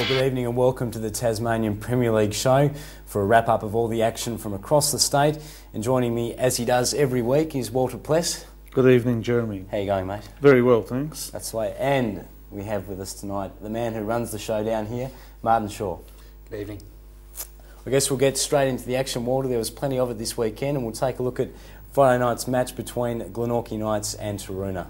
Good evening and welcome to the Tasmanian Premier League show for a wrap-up of all the action from across the state. And joining me, as he does every week, is Walter Pless. Good evening, Jeremy. How you going, mate? Very well, thanks. That's the way. And we have with us tonight the man who runs the show down here, Martin Shaw. Good evening. I guess we'll get straight into the action, Walter. There was plenty of it this weekend, and we'll take a look at Friday night's match between Glenorchy Knights and Taroona.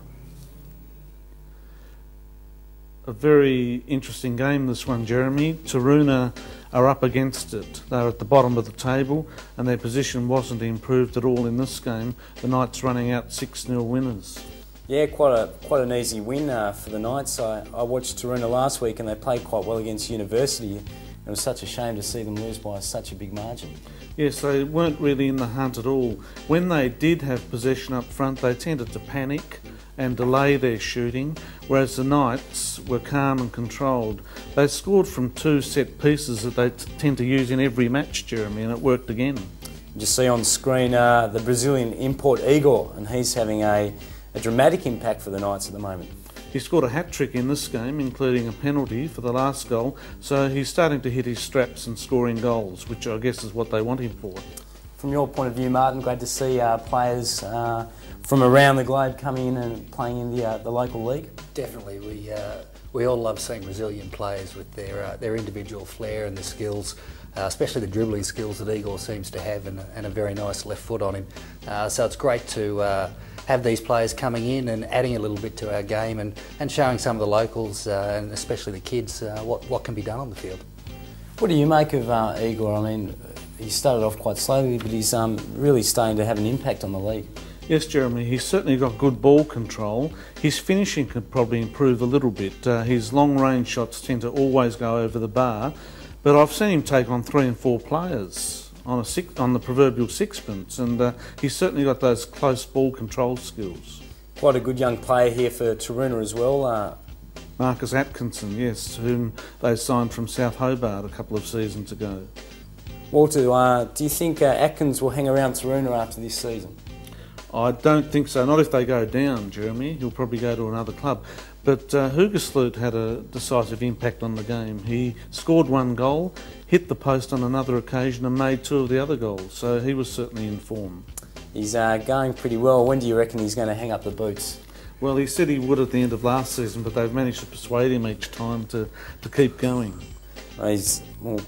A very interesting game, this one, Jeremy. Taroona are up against it. They're at the bottom of the table and their position wasn't improved at all in this game. The Knights running out 6-0 winners. Yeah, quite an easy win for the Knights. I watched Taroona last week and they played quite well against University. It was such a shame to see them lose by such a big margin. Yes, they weren't really in the hunt at all. When they did have possession up front, they tended to panic and delay their shooting, whereas the Knights were calm and controlled. They scored from 2 set pieces that they tend to use in every match, Jeremy, and it worked again. You see on screen the Brazilian import Igor, and he's having a dramatic impact for the Knights at the moment. He scored a hat-trick in this game, including a penalty for the last goal, so he's starting to hit his straps and scoring goals, which I guess is what they want him for. From your point of view, Martin, great to see players from around the globe coming in and playing in the local league. Definitely, we all love seeing Brazilian players with their individual flair and their skills, especially the dribbling skills that Igor seems to have, and a very nice left foot on him. So it's great to have these players coming in and adding a little bit to our game and showing some of the locals and especially the kids what can be done on the field. What do you make of Igor? I mean, he started off quite slowly, but he's really starting to have an impact on the league. Yes, Jeremy, he's certainly got good ball control. His finishing could probably improve a little bit. His long-range shots tend to always go over the bar, but I've seen him take on 3 and 4 players on the proverbial sixpence, and he's certainly got those close ball control skills. Quite a good young player here for Taroona as well. Marcus Atkinson, yes, whom they signed from South Hobart a couple of seasons ago. Walter, do you think Atkins will hang around Taroona after this season? I don't think so, not if they go down, Jeremy. He'll probably go to another club. But Hoogersloot had a decisive impact on the game. He scored 1 goal, hit the post on another occasion and made 2 of the other goals, so he was certainly in form. He's going pretty well. When do you reckon he's going to hang up the boots? Well, he said he would at the end of last season, but they've managed to persuade him each time to keep going.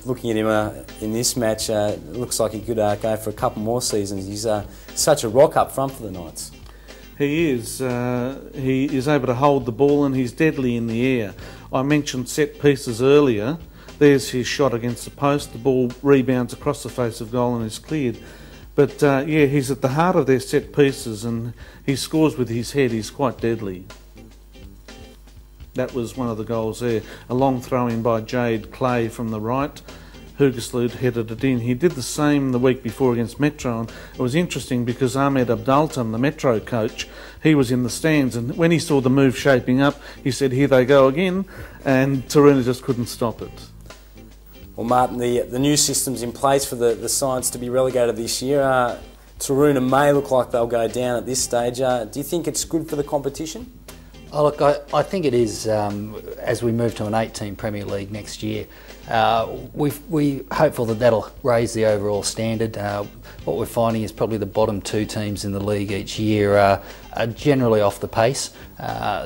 Looking at him in this match, it looks like he could go for a couple more seasons. He's such a rock up front for the Knights. He is. He is able to hold the ball and he's deadly in the air. I mentioned set pieces earlier. There's his shot against the post. The ball rebounds across the face of goal and is cleared. But yeah, he's at the heart of their set pieces and he scores with his head. He's quite deadly. That was one of the goals there. A long throw-in by Jade Clay from the right. Hoogersloot headed it in. He did the same the week before against Metro, and it was interesting because Ahmed Abdalton, the Metro coach, he was in the stands, and when he saw the move shaping up, he said, "Here they go again," and Taroona just couldn't stop it. Well, Martin, the new system's in place for the Science to be relegated this year. Taroona may look like they'll go down at this stage. Do you think it's good for the competition? Oh, look, I think it is, as we move to an 8-team Premier League next year. We're hopeful that'll raise the overall standard. What we're finding is probably the bottom 2 teams in the league each year are generally off the pace.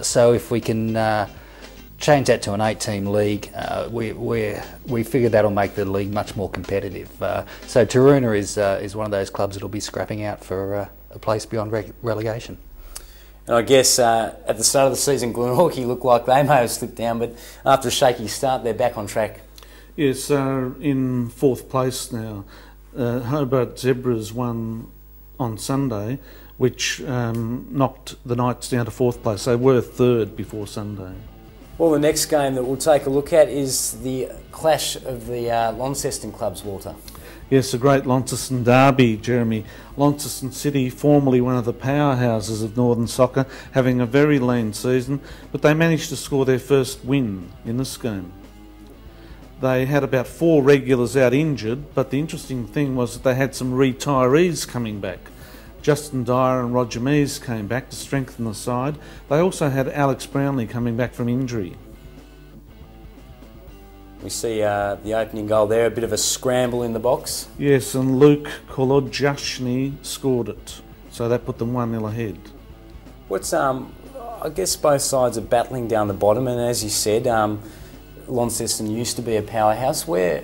So if we can change that to an 8-team league, we figure that'll make the league much more competitive. So Taroona is one of those clubs that'll be scrapping out for a place beyond relegation. And I guess at the start of the season, Glenorchy looked like they may have slipped down, but after a shaky start, they're back on track. Yes, in 4th place now. Hobart Zebras won on Sunday, which knocked the Knights down to 4th place. They were 3rd before Sunday. Well, the next game that we'll take a look at is the clash of the Launceston clubs, Walter. Yes, a great Launceston derby, Jeremy. Launceston City, formerly one of the powerhouses of Northern soccer, having a very lean season, but they managed to score their first win in this game. They had about 4 regulars out injured, but the interesting thing was that they had some retirees coming back. Justin Dyer and Roger Mees came back to strengthen the side. They also had Alex Brownlee coming back from injury. We see the opening goal there, a bit of a scramble in the box. Yes, and Luke Kolodjashny scored it, so that put them 1-0 ahead. What's I guess both sides are battling down the bottom, and as you said, Launceston used to be a powerhouse. Where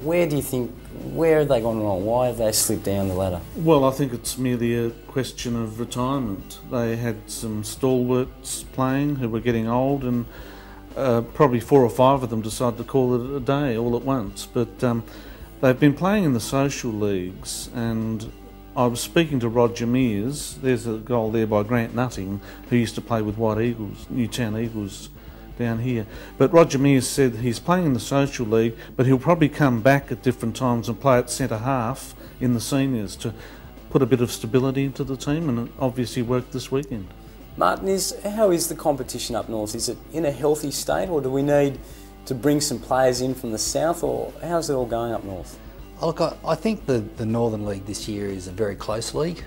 do you think, where have they gone wrong? Why have they slipped down the ladder? Well, I think it's merely a question of retirement. They had some stalwarts playing who were getting old, and probably 4 or 5 of them decided to call it a day all at once. But they've been playing in the social leagues, and I was speaking to Roger Mears. There's a goal there by Grant Nutting, who used to play with White Eagles, Newtown Eagles down here. But Roger Mears said he's playing in the social league, but he'll probably come back at different times and play at centre half in the seniors to put a bit of stability into the team, and it obviously worked this weekend. Martin, how is the competition up north? Is it in a healthy state, or do we need to bring some players in from the south, or how's it all going up north? Look, I think the Northern League this year is a very close league.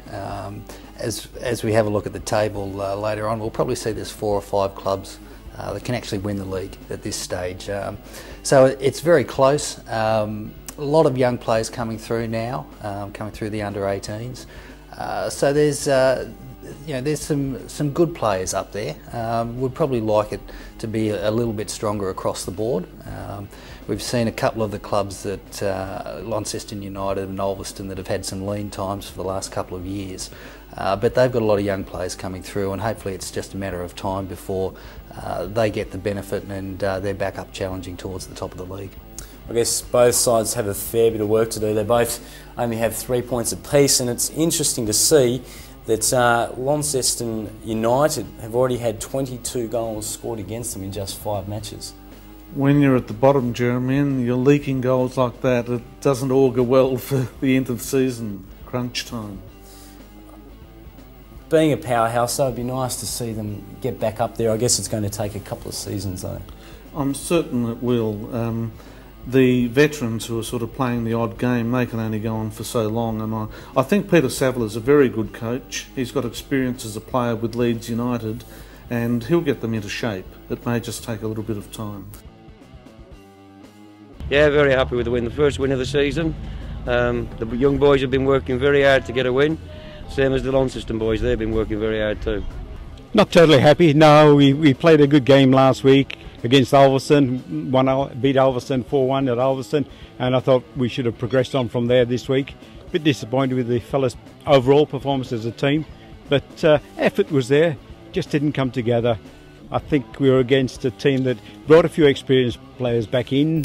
As we have a look at the table later on, we'll probably see there's 4 or 5 clubs that can actually win the league at this stage. So it's very close. A lot of young players coming through now, coming through the under-18s. So there's some good players up there. We'd probably like it to be a little bit stronger across the board. We've seen a couple of the clubs that Launceston United and Ulverston that have had some lean times for the last couple of years. But they've got a lot of young players coming through, and hopefully it's just a matter of time before they get the benefit and they're back up challenging towards the top of the league. I guess both sides have a fair bit of work to do. They both only have 3 points apiece, and it's interesting to see that Launceston United have already had 22 goals scored against them in just 5 matches. When you're at the bottom, Jeremy, and you're leaking goals like that, it doesn't augur well for the end of the season, crunch time. Being a powerhouse, though, it'd be nice to see them get back up there. I guess it's going to take a couple of seasons, though. I'm certain it will. The veterans who are sort of playing the odd game, they can only go on for so long, and I think Peter Saviler's a very good coach. He's got experience as a player with Leeds United, and he'll get them into shape. It may just take a little bit of time. Yeah, very happy with the win, the first win of the season. The young boys have been working very hard to get a win, same as the Launceston boys, they've been working very hard too. Not totally happy, no, we played a good game last week against Ulverston, beat Ulverston 4-1 at Ulverston, and I thought we should have progressed on from there this week. A bit disappointed with the fellas' overall performance as a team, but effort was there, just didn't come together. I think we were against a team that brought a few experienced players back in,